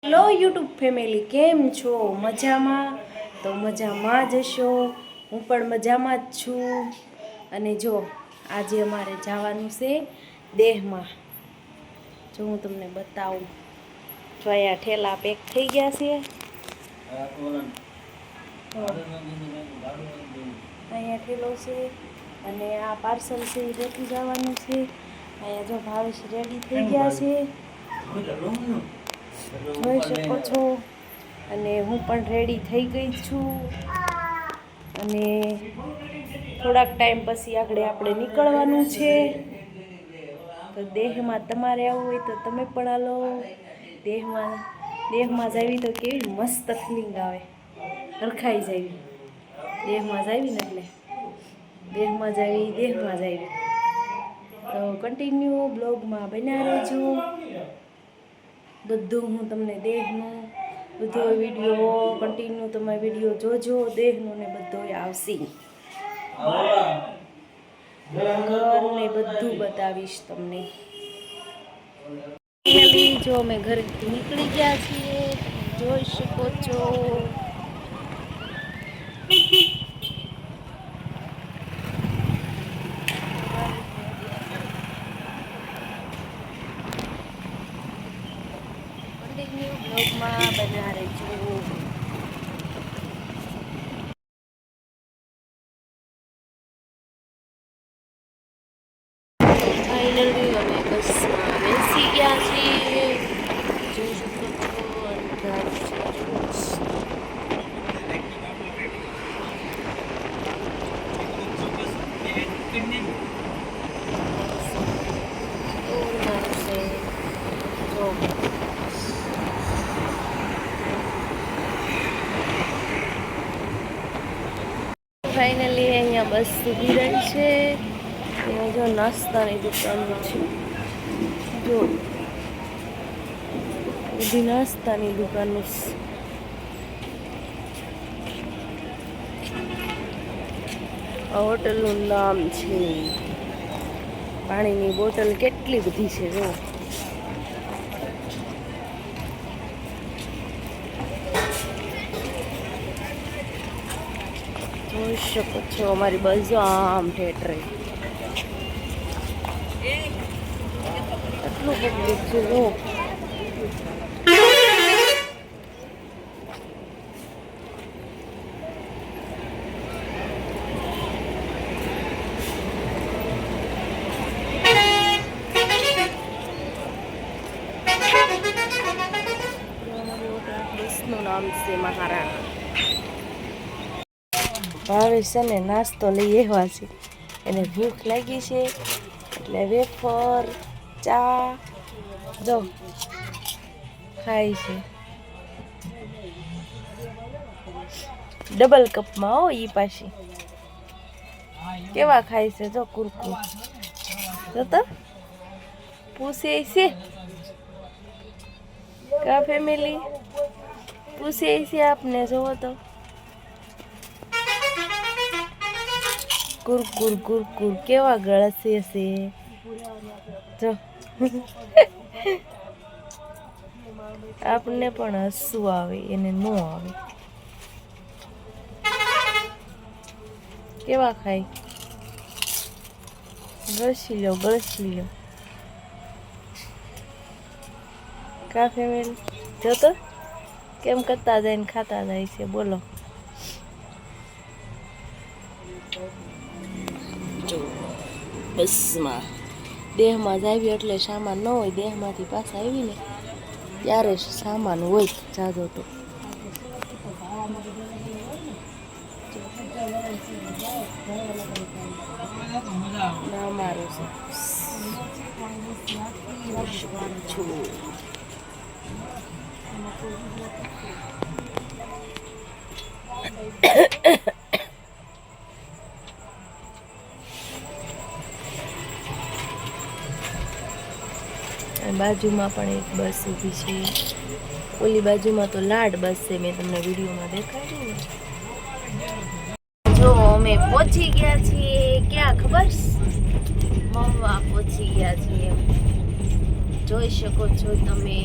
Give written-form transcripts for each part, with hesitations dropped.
Hello YouTube family, કેમ છો? મજામાં? તો મજામાં જ હશો. હું પણ મજામાં જ છું. અને જો આજે અમારે જવાનું છે દેહમાં. જો હું તમને બતાવું, જો અહીંયા ઠેલા પેક થઈ ગયા છે. અહીંયા ઠેલો છે અને આ પાર્સલ છે એ લેતું જવાનું છે. અહીંયા જો ભાવેશ રેડી થઈ ગયા છે, જોઈ શકો છો. અને હું પણ રેડી થઈ ગઈ છું. અને થોડાક ટાઈમ પછી આપણે નીકળવાનું છે. તો દેહમાં તમારે આવવું હોય તો તમે પણ હાલો. દેહમાં જાવી તો કેવી મસ્ત ફિલિંગ આવે, હરખાઈ જાવી. દેહમાં જાવી ને એટલે દેહમાં જાવી. તો કન્ટિન્યુ બ્લોગમાં બન્યા રહેજો. બધું હું તમને દેહનું બધો વિડીયો કન્ટિન્યુ તમે વિડીયો જોજો. દેહનું ને બધો આવશે, ઘરને બધું બતાવીશ તમને. જો અમે ઘરેથી નીકળી ગયા છીએ, જોઈ શકો છો. કન્ટિન્યુ બ્લોગમાં બન્યા રહેજો. ફાઇનલી અમે બસમાં બેસી ગયા છીએ. જોઈ શકો છો અંધાર ફાઇનલી અહીંયા બસ ઊભી રહી છે. અહીંયા જો નાસ્તાની દુકાન છે, જો બધી નાસ્તાની દુકાનો. આ હોટલનું નામ છે. પાણીની બોટલ કેટલી બધી છે જો. જોઈ શકો છો અમારી બસ આમ થિયેટર એટલું પબ્લિક છે જો. બસનું નામ છે મહારાણા. ભાવેશ છે ને નાસ્તો લઈ આવ્યા છે, એને ભૂખ લાગી છે એટલે વેફર ચા જો ખાય છે. ડબલ કપમાં હો ઈ પાછી. કેવા ખાય છે જો કુરકુર. જો તો પૂછે છે કા ફેમિલી, પૂછે છે આપને. જોવો તો કુરકુર કુરકુર કેવા ગળસે છે જો. આપને પણ હસવું આવે, એને ન આવે. કેવા ખાય, ગળસી લો ગળસી લો. કા ફેમિલી જો તો કેમ કરતા જાય ને ખાતા જાય છે. બોલો જો બસમાં દેહમાં જ આવી એટલે સામાન ન હોય. દેહમાંથી પાછા આવીને ત્યારે સામાન હોય જાજો તો. ના મારું છે બાજુમાં પણ એક બસ ઊભી છે. ઓલી બાજુમાં તો લાડ બસ છે, મેં તમને વિડીયોમાં દેખાડી ને. જો અમે પહોંચી ગયા છીએ ક્યાં ખબર? મહુવા પહોંચી ગયા છીએ. જોઈ શકો છો તમે.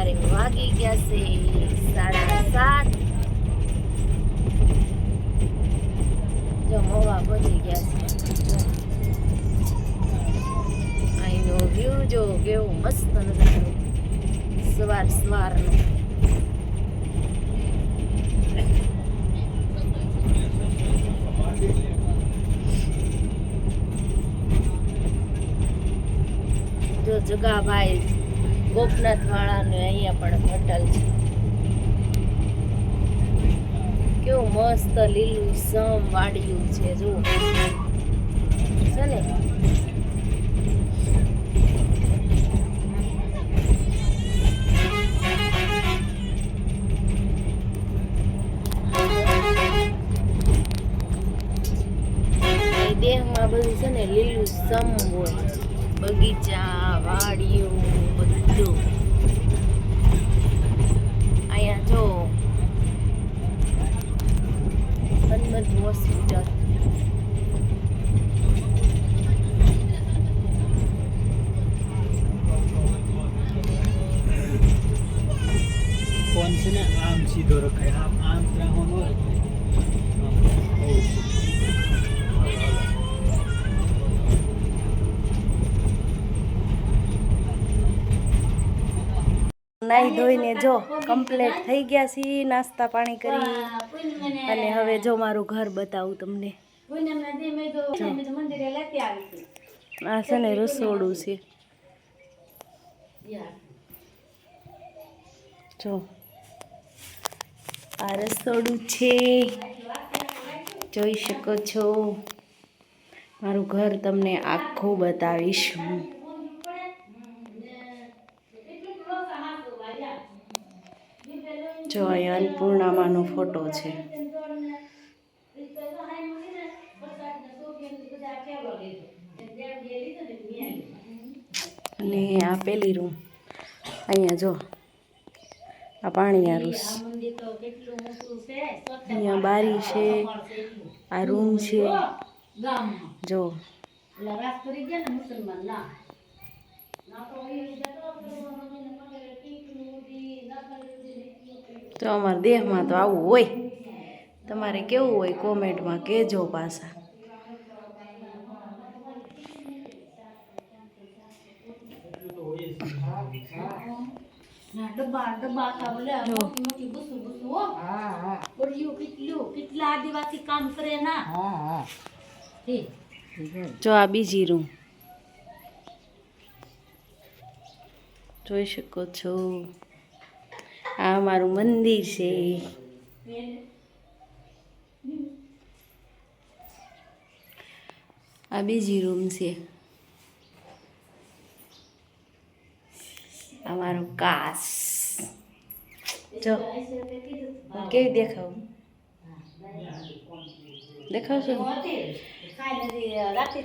અમારે વાગી ગયા છે 7:30. જો મોવા પહોંચી ગયા છે. અહીંનો વ્યૂ જો કેવું મસ્ત નજારો સવારનો. જો જગાભાઈ ગોપનાથ વાળાને અહીંયા પણ હોટલ છે. કેવું મસ્ત લીલું સમ વાડિયું છે જો છે ને. દેહમાં બધું છે ને લીલું સમ હોય, બગીચા વાડીઓ બધું. અહીંયા જો હનુમંત હોસ્પિટલ. ફોન છે ને આમ સીધો રખાય, આમ રાખવાનો હોય. નાહી ધોઈને જો કમ્પ્લીટ થઈ ગયા છીએ, નાસ્તા પાણી કરી. અને હવે જો મારું ઘર બતાવું તમને. આ છે ને રસોડું છે જો. આ રસોડું છે, જોઈ શકો છો. મારું ઘર તમને આખું બતાવીશ હું. જો અહીંયા અન્નપૂર્ણામાંનો ફોટો છે. અને આ પેલી રૂમ. અહીંયા જો આ પાણીયારું. અહીંયા બારી છે, આ રૂમ છે જો. તો અમારા દેહમાં તો આવું હોય. તમારે કેવું હોય કોમેન્ટમાં કહેજો પાછા. જો આ બીજી રૂમ જોઈ શકો છો. આ અમારું મંદિર છે. આ બીજી રૂમ છે. અમારું કાચ જો કેવી દેખાવું દેખાવશો.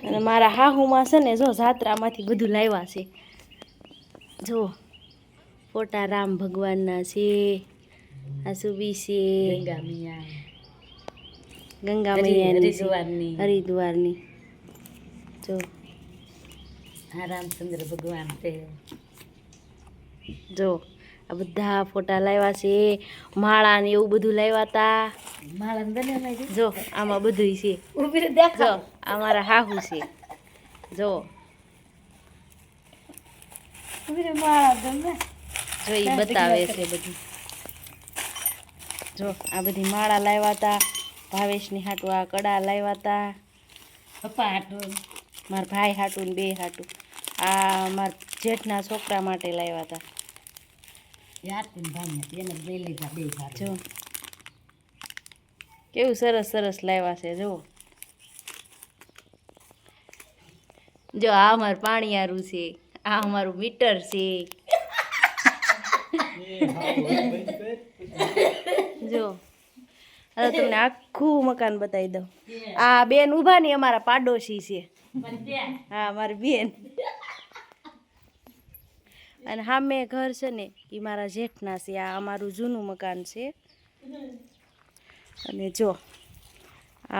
અને મારા હાહુમાં છે ને જો જાત્રામાંથી બધું લાવ્યા છે જો. ફોટા રામ ભગવાનના છે, આ સુબી છે ગંગા મૈયાની હરિદ્વારની જો. આ રામચંદ્ર ભગવાન છે જો. આ બધા ફોટા લાવ્યા છે. માળા ને એવું બધું લાવ્યા હતા. જો આમાં બધું છે. જો આ મારા હાહુ છે જો. જો એ બતાવે છે બધું. જો આ બધી માળા લાવ્યા હતા. ભાવેશની હાટું આ કડા લાવ્યા હતા. પપ્પા હાટું, મારા ભાઈ હાટું ને બે હાટું. આ મારા જેઠના છોકરા માટે લાવ્યા હતા. જો કેવું સરસ સરસ લાવ્યા છે જો. જો આ અમારું પાણીયારું છે, આ અમારું મીટર છે જો. હવે તમને આખું મકાન બતાવી દઉં. આ બેન ઊભા ની અમારા પાડોશી છે. હા મારી બેન. અને સામે ઘર છે ને એ મારા જેઠના છે. આ અમારું જૂનું મકાન છે. અને જો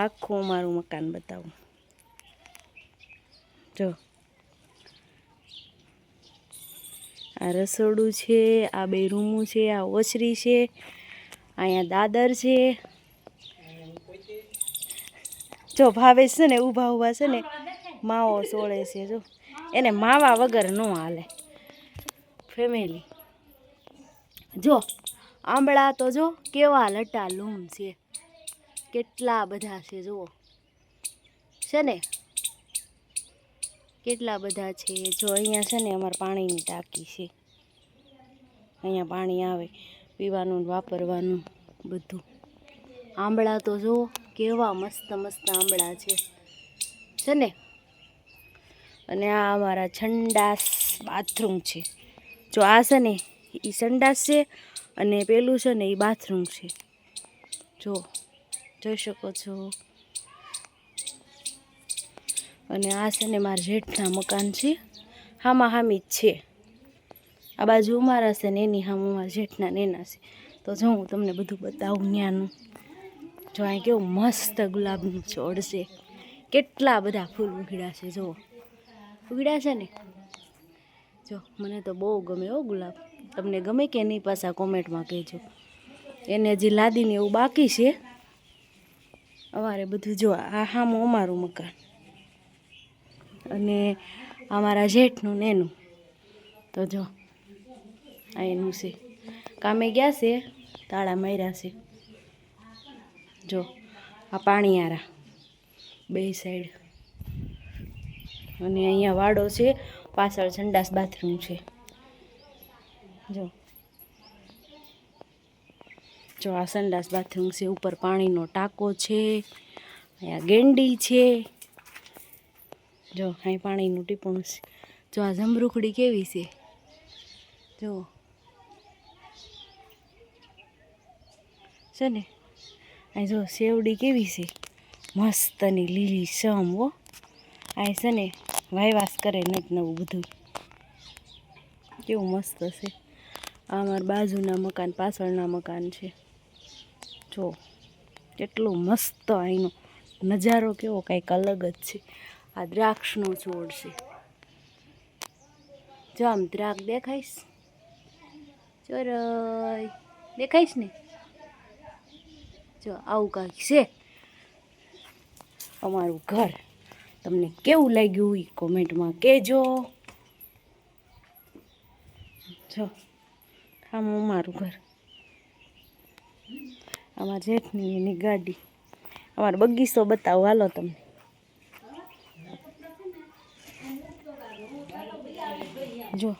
આખું અમારું મકાન બતાવું જો. આ રસોડું છે, આ બે રૂમું છે, આ ઓસરી છે, અહીંયા દાદર છે. જો ભાવેશ છે ને ઊભા છે ને માવો સોળે છે. જો એને માવા વગર ન હાલે ફેમિલી. જો આંબળા તો જો કેવા લટા લૂમ છે, કેટલા બધા છે. જુઓ છે ને કેટલા બધા છે. જો અહીંયા છે ને અમારે પાણીની ટાંકી છે, અહીંયા પાણી આવે પીવાનું વાપરવાનું બધું. આંબળા તો જો કેવા મસ્ત મસ્ત આંબળા છે ને. અને આ અમારા સંડાસ બાથરૂમ છે. જો આ છે ને એ સંડાસ છે અને પેલું છે ને એ બાથરૂમ છે. જો જોઈ શકો છો. અને આ છે ને મારા જેઠના મકાન છે, હામાં હામી જ છે. આ બાજુ અમારા છે ને એની હામ અમારા જેઠના ને એના છે. તો જો હું તમને બધું બતાવું ત્યાંનું. જો અહીં કેવું મસ્ત ગુલાબનું છોડ છે, કેટલા બધા ફૂલ ઉઘડ્યા છે. જુઓ ઉઘડ્યા છે ને. જો મને તો બહુ ગમે હો ગુલાબ. તમને ગમે કે નહીં પાછા કોમેન્ટમાં કહેજો. એને હજી લાદીને એવું બાકી છે અમારે બધું. જો આ હામું અમારું મકાન અને અમારા જેઠનું ને એનું. તો જો આ એનું છે, કામે ગયા છે, તાળા માર્યા છે. જો આ પાણીયારા બે સાઈડ. અને અહીંયા વાડો છે, પાછળ સંડાસ બાથરૂમ છે. જો આ સંડાસ બાથરૂમ છે, ઉપર પાણીનો ટાંકો છે, અહીંયા ગેંડી છે. જો અહીં પાણીનું ટીપણું છે. જો આ જમરૂખડી કેવી છે. જો છે ને. અહીં જો સેવડી કેવી છે, મસ્તની લીલી સમ હો. અહીં છે ને વાયવાસ કરે નથી નવું બધું, કેવું મસ્ત છે. આ અમારા બાજુના મકાન, પાછળના મકાન છે. જો કેટલું મસ્ત અહીંનો નજારો કેવો કંઈક અલગ જ છે. આ દ્રાક્ષનો છોડ છે. જો આમ દ્રાક્ષ દેખાઈશ, ચોરય દેખાઈશ ને. જો આવું કાંઈક છે અમારું ઘર. તમને કેવું લાગ્યું એ કોમેન્ટમાં કહેજો. જો આમ અમારું ઘર, અમારા જેઠની એની ગાડી. અમારો બગીચો બતાવો હાલો તમને. જો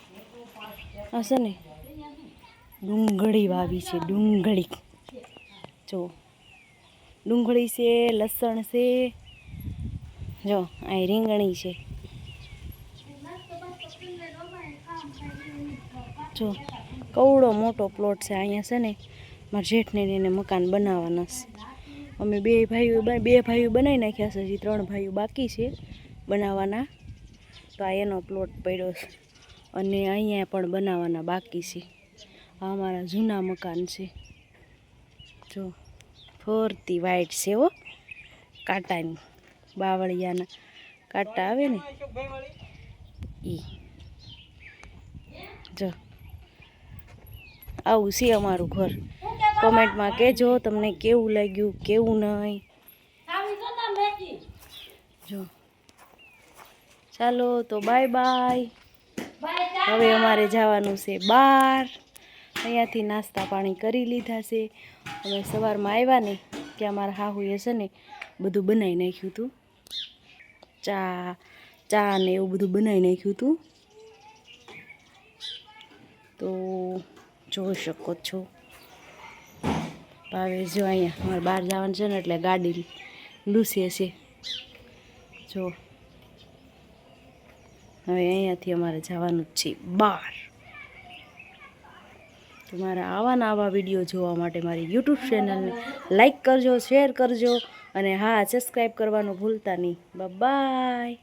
આ છે ને ડુંગળી વાવી છે, ડુંગળી. જો ડુંગળી છે, લસણ છે. જો અહીં રીંગણી છે. જો કવડો મોટો પ્લોટ છે. અહીંયા છે ને મારા જેઠને એને મકાન બનાવવાના છે. અમે બે ભાઈઓ બનાવી નાખ્યા છે, હજી 3 ભાઈઓ બાકી છે બનાવવાના. તો આ એનો પ્લોટ પડ્યો છે અને અહીંયા પણ બનાવવાના બાકી છે. આ અમારા જૂના મકાન છે. જો ફરતી વાઈટ છે હો, કાંટાની બાવળિયાના કાંટા આવે ને ઈ. જો આવું છે અમારું ઘર. કોમેન્ટમાં કહેજો તમને કેવું લાગ્યું, કેવું નહીં. જો ચાલો તો બાય બાય. હવે અમારે જવાનું છે બહાર. અહીંયાથી નાસ્તા પાણી કરી લીધા છે. અમે સવારમાં આવ્યા ને કે અમારા હાહુએ છે ને બધું બનાવી નાખ્યું હતું, ચા ને એવું બધું બનાવી નાખ્યું હતું. તો જોઈ શકો છો. હવે જો અહીંયા અમારે બહાર જવાનું છે ને એટલે ગાડી લૂસે છે. જો હવે અહીંયાથી અમારે જવાનું જ છે બહાર. તો મારા આવા વિડીયો જોવા માટે મારી યુટ્યુબ ચેનલને લાઈક કરજો, શેર કરજો અને હા સબસ્ક્રાઈબ કરવાનું ભૂલતા નહીં. બાય.